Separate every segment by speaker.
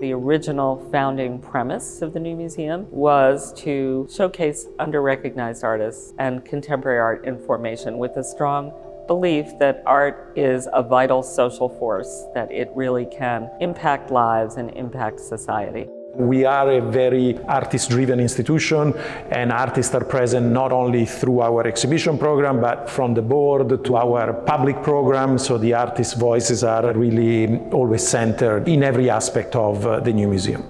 Speaker 1: The original founding premise of the new museum was to showcase under-recognized artists and contemporary art in formation with a strong belief that art is a vital social force, that it really can impact lives and impact society.
Speaker 2: We are a very artist-driven institution, and artists are present not only through our exhibition program, but from the board to our public program, so the artists' voices are really always centered in every aspect of the new museum.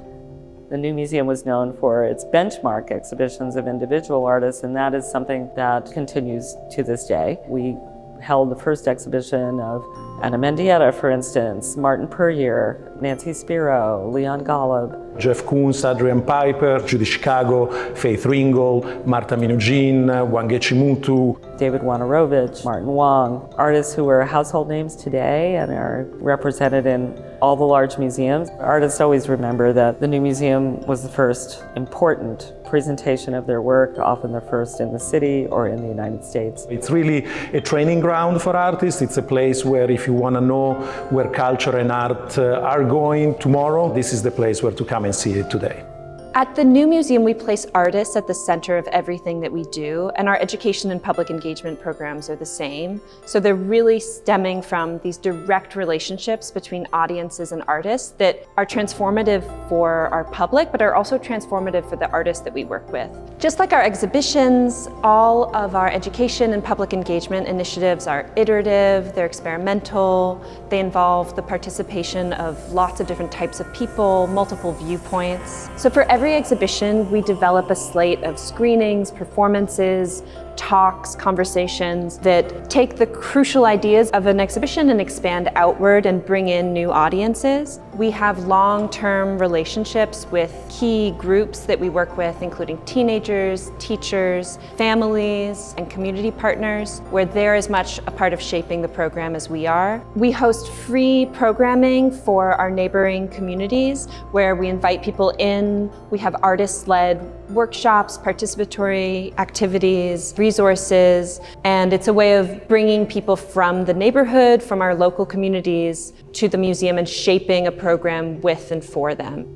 Speaker 1: The new museum was known for its benchmark exhibitions of individual artists, and that is something that continues to this day. We held the first exhibition of Anna Mendieta, for instance, Martin Puryear, Nancy Spiro, Leon Golub,
Speaker 2: Jeff Koons, Adrian Piper, Judy Chicago, Faith Ringgold, Marta Minujín, Wangechi Mutu,
Speaker 1: David Wanarovich, Martin Wong, artists who are household names today and are represented in all the large museums. Artists always remember that the new museum was the first important presentation of their work, often the first in the city or in the United States.
Speaker 2: It's really a training ground for artists. It's a place where if you want to know where culture and art are going tomorrow, this is the place where to come and see it today.
Speaker 3: At the new museum, we place artists at the center of everything that we do, and our education and public engagement programs are the same. So they're really stemming from these direct relationships between audiences and artists that are transformative for our public, but are also transformative for the artists that we work with. Just like our exhibitions, all of our education and public engagement initiatives are iterative, they're experimental, they involve the participation of lots of different types of people, multiple viewpoints. So for every exhibition, we develop a slate of screenings, performances, talks, conversations that take the crucial ideas of an exhibition and expand outward and bring in new audiences. We have long-term relationships with key groups that we work with, including teenagers, teachers, families, and community partners, where they're as much a part of shaping the program as we are. We host free programming for our neighboring communities, where we invite people in. We have artist-led workshops, participatory activities, resources, and it's a way of bringing people from the neighborhood, from our local communities, to the museum and shaping a program with and for them.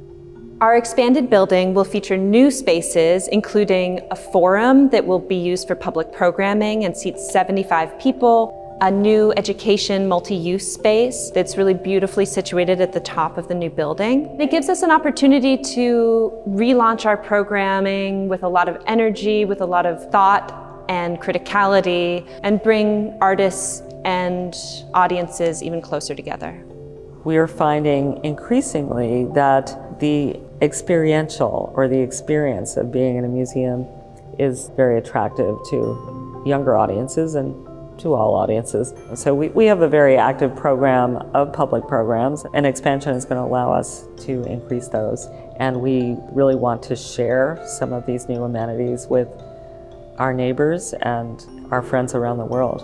Speaker 3: Our expanded building will feature new spaces, including a forum that will be used for public programming and seats 75 people, a new education multi-use space that's really beautifully situated at the top of the new building. It gives us an opportunity to relaunch our programming with a lot of energy, with a lot of thought and criticality, and bring artists and audiences even closer together.
Speaker 1: We are finding increasingly that the experiential or the experience of being in a museum is very attractive to younger audiences and to all audiences. So we have a very active program of public programs, and expansion is going to allow us to increase those. And we really want to share some of these new amenities with our neighbors and our friends around the world.